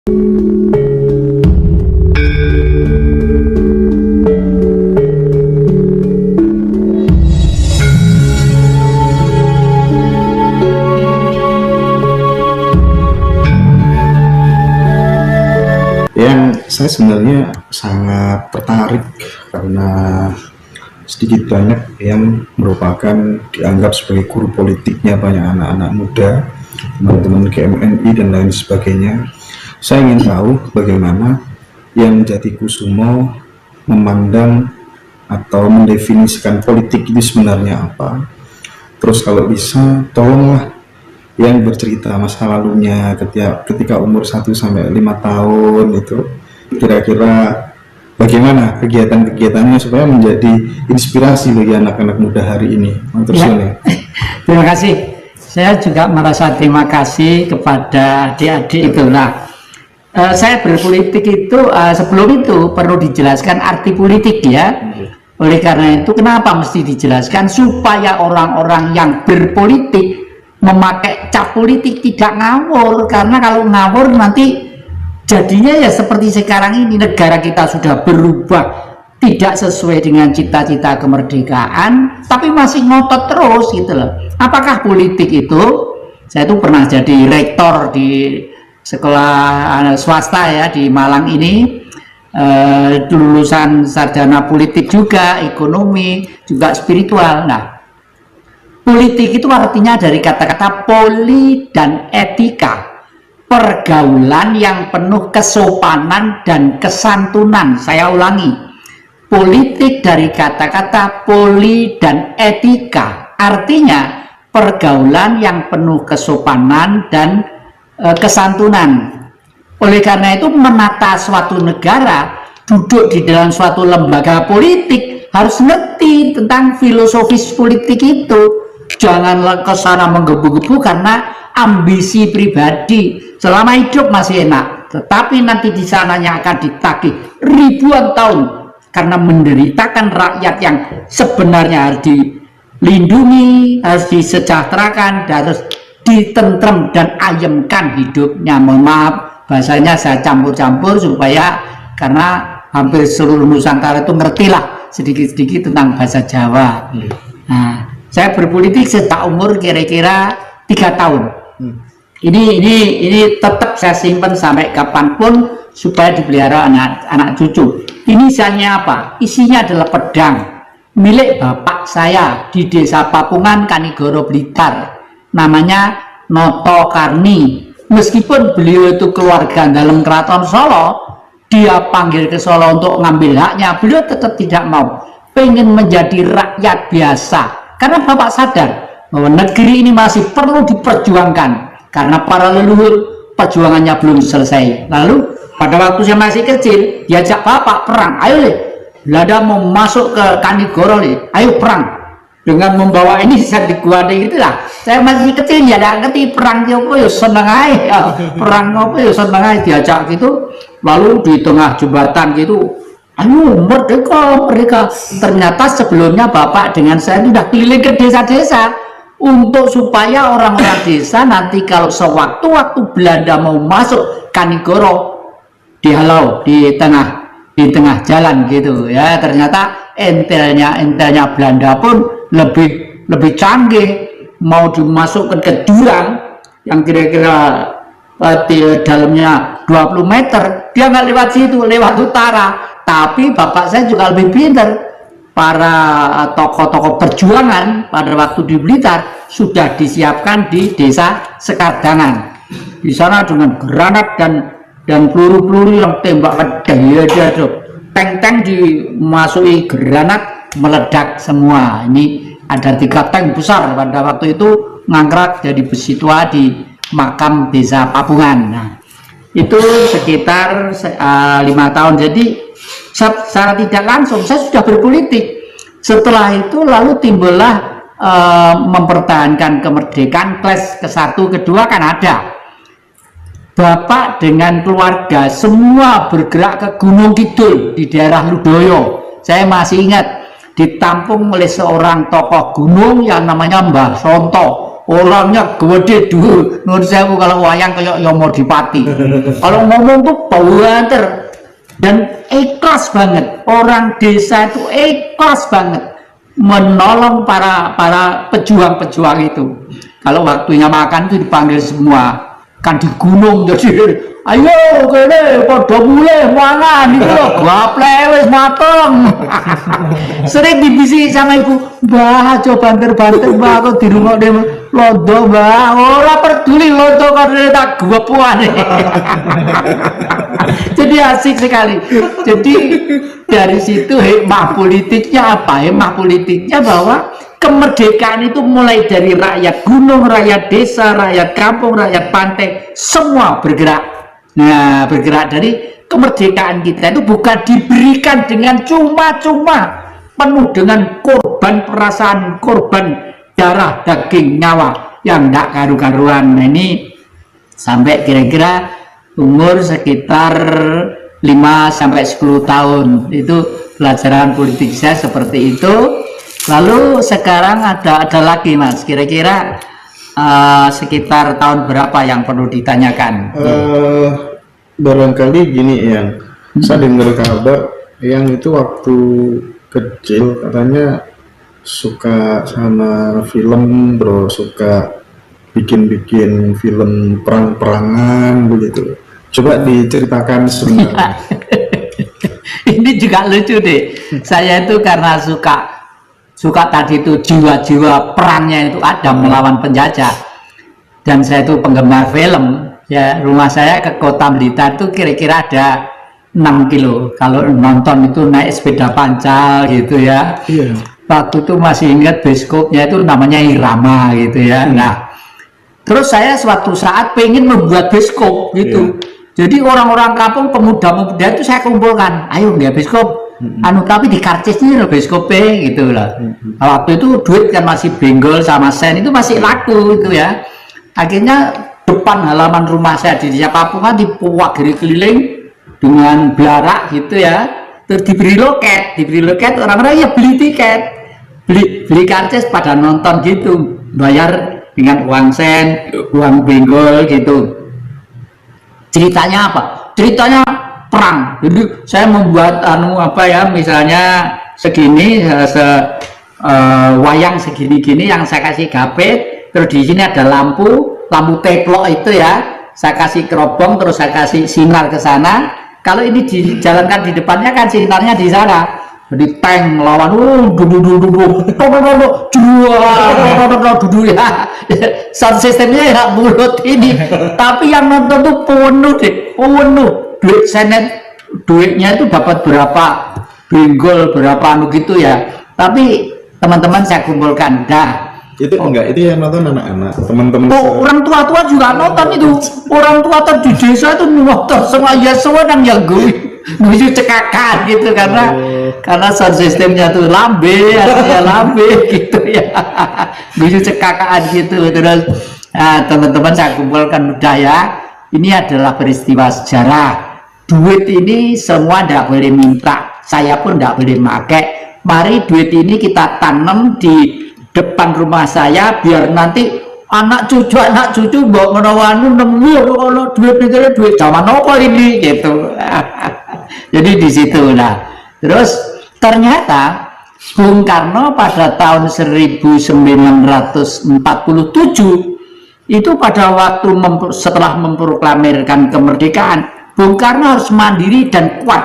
Yang saya sebenarnya sangat tertarik karena sedikit banyak yang merupakan dianggap sebagai guru politiknya banyak anak-anak muda, teman-teman GMNI dan lain sebagainya. Saya ingin tahu bagaimana yang Jati Kusumo memandang atau mendefinisikan politik itu sebenarnya apa. Terus kalau bisa tolonglah yang bercerita masa lalunya ketika umur 1 sampai 5 tahun itu kira-kira bagaimana kegiatan-kegiatannya supaya menjadi inspirasi bagi anak-anak muda hari ini. Ya. Terima kasih. Saya juga merasa terima kasih kepada adik-adik itu. Nah, saya berpolitik itu sebelum itu perlu dijelaskan arti politik ya. Oleh karena itu kenapa mesti dijelaskan supaya orang-orang yang berpolitik memakai cap politik tidak ngawur, karena kalau ngawur nanti jadinya ya seperti sekarang ini, negara kita sudah berubah tidak sesuai dengan cita-cita kemerdekaan tapi masih ngotot terus gitu loh. Apakah politik itu, saya tuh pernah jadi rektor di sekolah swasta ya di Malang ini, lulusan sarjana politik juga, ekonomi juga spiritual. Nah, politik itu artinya dari kata-kata poli dan etika, pergaulan yang penuh kesopanan dan kesantunan. Saya ulangi, politik dari kata-kata poli dan etika, artinya pergaulan yang penuh kesopanan dan kesantunan. Oleh karena itu menata suatu negara, duduk di dalam suatu lembaga politik harus ngerti tentang filosofis politik itu. Janganlah ke sana menggebu-gebu karena ambisi pribadi. Selama hidup masih enak, tetapi nanti di sananya akan ditagih ribuan tahun karena menderitakan rakyat yang sebenarnya harus dilindungi, harus disejahterakan, dan harus ditentrem dan ayemkan hidupnya. Mohon maaf bahasanya saya campur-campur supaya, karena hampir seluruh Nusantara itu ngertilah sedikit-sedikit tentang bahasa Jawa. Nah, saya berpolitik sejak umur kira-kira 3 tahun. Ini tetap saya simpan sampai kapanpun supaya dipelihara anak cucu. Inisialnya apa? Isinya adalah pedang milik bapak saya di desa Papungan, Kanigoro, Blitar. Namanya Noto Karni. Meskipun beliau itu keluarga dalam keraton Solo, dia panggil ke Solo untuk ngambil haknya, beliau tetap tidak mau. Pengen menjadi rakyat biasa. Karena bapak sadar bahwa negeri ini masih perlu diperjuangkan karena para leluhur perjuangannya belum selesai. Lalu pada waktu saya masih kecil diajak bapak perang, ayo le, Belanda mau masuk ke Kanigoro le, ayo perang, dengan membawa ini saya dikuadai itulah. Saya masih kecil ya tidak ngerti perang apa ya, seneng aja perang apa ya, seneng aja diajak gitu. Lalu di tengah jembatan gitu, ayo merdeka, merdeka. Ternyata sebelumnya bapak dengan saya sudah keliling ke desa-desa untuk supaya orang-orang desa nanti kalau sewaktu-waktu Belanda mau masuk Kanigoro dihalau di tengah jalan gitu ya. Ternyata entelnya Belanda pun lebih canggih, mau dimasukkan ke jurang yang kira-kira di dalamnya 20 meter, dia nggak lewat situ, lewat utara. Tapi bapak saya juga lebih pintar. Para tokoh-tokoh perjuangan pada waktu di Blitar sudah disiapkan di desa Sekardangan. Di sana dengan granat dan peluru-peluru yang tembak kedai, tank-tank dimasuki granat meledak semua. Ini ada 3 tank besar pada waktu itu ngangkrak jadi besi tua di makam desa Papungan. Nah, itu sekitar 5 tahun. Jadi secara tidak langsung saya sudah berpolitik. Setelah itu lalu timbullah mempertahankan kemerdekaan kelas ke-1, ke-2 kan ada. Bapak dengan keluarga semua bergerak ke Gunung Kidul di daerah Ludoyo. Saya masih ingat ditampung oleh seorang tokoh gunung yang namanya Mbah Sonto, orangnya gede dulu. Menurut saya kalau wayang kayak Yomodipati. Kalau ngomong tuh banter dan ikhlas banget. Orang desa itu ikhlas banget menolong para pejuang-pejuang itu. Kalau waktunya makan itu dipanggil semua, kan di gunung jadi ayo kene padha mulai mangan itu loh gaple wis mateng. Sering dibisi sama ibu, "Mbah, coba banter-banter Mbah, kok di rumah dia londo Mbah." Ora peduli londo karena tak guepuane. Jadi asik sekali. Jadi dari situ hikmah politiknya apa? Hikmah politiknya bahwa kemerdekaan itu mulai dari rakyat gunung, rakyat desa, rakyat kampung, rakyat pantai, semua bergerak. Nah, bergerak dari kemerdekaan kita itu bukan diberikan dengan cuma-cuma, penuh dengan korban perasaan, korban darah, daging, nyawa yang tidak karu-karuan. Nah, ini sampai kira-kira umur sekitar 5-10 tahun itu pelajaran politik saya seperti itu. Lalu sekarang ada lagi Mas, kira-kira sekitar tahun berapa yang perlu ditanyakan? Barangkali gini yang saya dengar kabar yang itu waktu kecil katanya suka sama film bro, suka bikin film perang-perangan begitu. Coba diceritakan sebenarnya. Ini juga lucu deh. Saya itu karena suka tadi itu jiwa-jiwa perangnya itu ada melawan penjajah, dan saya itu penggemar film ya. Rumah saya ke Kota Blitar itu kira-kira ada 6 kilo. Kalau nonton itu naik sepeda pancal gitu ya. Iya. Waktu itu masih ingat bioskopnya itu namanya Irama gitu ya. Nah, terus saya suatu saat pengen membuat bioskop gitu. Jadi orang-orang kampung, pemuda-pemuda itu saya kumpulkan, ayo nggak bioskop. Tapi di karcisnya loh bioskopnya gitu lah. Waktu itu duit kan masih benggol sama sen itu masih laku gitu ya. Akhirnya depan halaman rumah saya di desa Papungan dipuwagiri keliling dengan belarak gitu ya. Terus diberi loket orang-orang ya beli tiket, beli karcis pada nonton gitu, bayar dengan uang sen, uang benggol gitu. Ceritanya apa? Ceritanya perang. Jadi saya membuat misalnya segini wayang segini-gini yang saya kasih gapet, terus di sini ada lampu teplok itu ya, saya kasih kerobong, terus saya kasih sinar ke sana. Kalau ini dijalankan di depannya kan sinarnya di sana. Jadi tank melawan ya. Sound systemnya ya mulut ini. Tapi yang nonton tuh penuh. Duit senet, duitnya itu dapat berapa benggol, berapa gitu ya. Tapi teman-teman saya kumpulkan itu enggak, itu yang nonton anak-anak, teman-teman. Orang tua-tua juga nonton itu. Orang tua di desa itu nonton semua ya, semua yang gue cekakan gitu karena sound systemnya tuh lambe gitu ya. Gue cekakan gitu. Terus teman-teman saya kumpulkan udah ya. Ini adalah peristiwa sejarah. Duit ini semua tidak boleh minta, saya pun tidak boleh pakai. Mari duit ini kita tanam di depan rumah saya biar nanti anak cucu bawa menawanu nemu kalau duit negara duit zaman apa ini gitu. Jadi di situ lah. Terus ternyata Bung Karno pada tahun 1947 itu pada waktu setelah memproklamirkan kemerdekaan, Bung Karno harus mandiri dan kuat.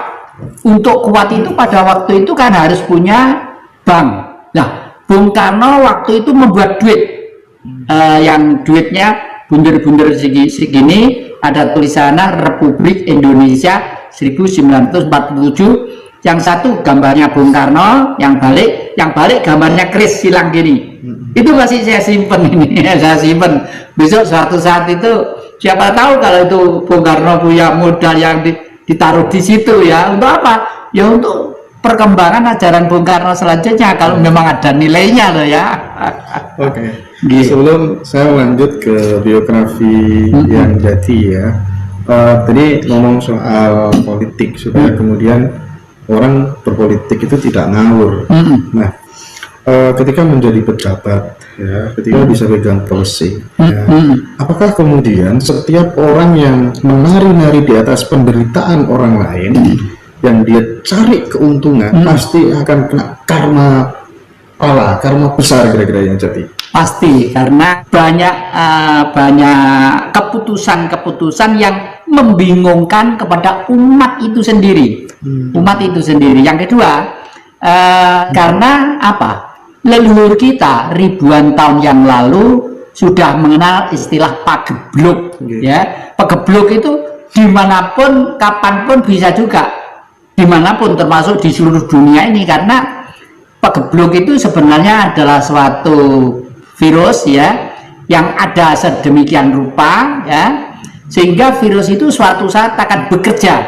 Untuk kuat itu pada waktu itu kan harus punya bank. Nah, Bung Karno waktu itu membuat duit yang duitnya bunder-bunder segini, ada tulisannya Republik Indonesia 1947. Yang satu gambarnya Bung Karno, yang balik gambarnya Kris Silang gini. Itu masih saya simpen ini, saya simpen. Besok suatu saat itu siapa tahu kalau itu Bung Karno punya modal yang ditaruh di situ ya. Untuk apa? Ya untuk perkembangan ajaran Bung Karno selanjutnya kalau memang ada nilainya loh ya. Oke. Gitu. Sebelum saya lanjut ke biografi yang Jati ya, tadi ngomong soal politik supaya kemudian orang berpolitik itu tidak ngawur. Nah, ketika menjadi pejabat, ya, ketika bisa pegang policy, ya, apakah kemudian setiap orang yang menari-nari di atas penderitaan orang lain, yang dia cari keuntungan, pasti akan kena karma besar kira-kira yang jadi? Pasti, karena banyak keputusan-keputusan yang membingungkan kepada umat itu sendiri. Umat itu sendiri. Yang kedua, karena apa? Leluhur kita ribuan tahun yang lalu sudah mengenal istilah pagebluk, ya. Pagebluk itu dimanapun, kapanpun bisa juga, dimanapun, termasuk di seluruh dunia ini, karena pagebluk itu sebenarnya adalah suatu virus, ya, yang ada sedemikian rupa, ya, sehingga virus itu suatu saat akan bekerja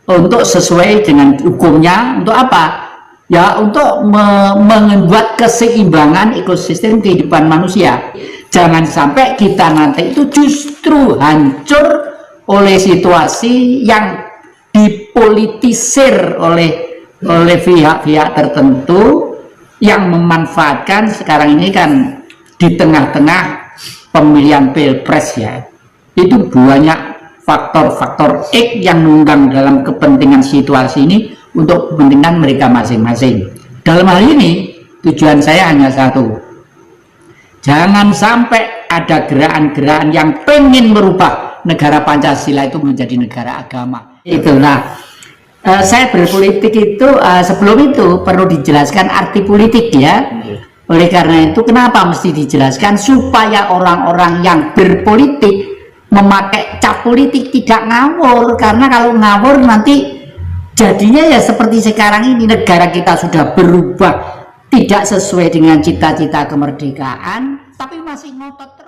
untuk sesuai dengan hukumnya. Untuk apa? Ya, untuk membuat keseimbangan ekosistem kehidupan manusia. Jangan sampai kita nanti itu justru hancur oleh situasi yang dipolitisir oleh pihak-pihak tertentu yang memanfaatkan sekarang ini kan di tengah-tengah pemilihan pilpres, ya. Itu banyak faktor-faktor X yang nunggang dalam kepentingan situasi ini untuk kepentingan mereka masing-masing. Dalam hal ini tujuan saya hanya satu, jangan sampai ada gerakan-gerakan yang pengen merubah negara Pancasila itu menjadi negara agama. Itulah saya berpolitik itu sebelum itu perlu dijelaskan arti politik, ya. Oleh karena itu kenapa mesti dijelaskan, supaya orang-orang yang berpolitik memakai cap politik tidak ngawur. Karena kalau ngawur nanti jadinya ya seperti sekarang ini, negara kita sudah berubah tidak sesuai dengan cita-cita kemerdekaan, tapi masih ngotot.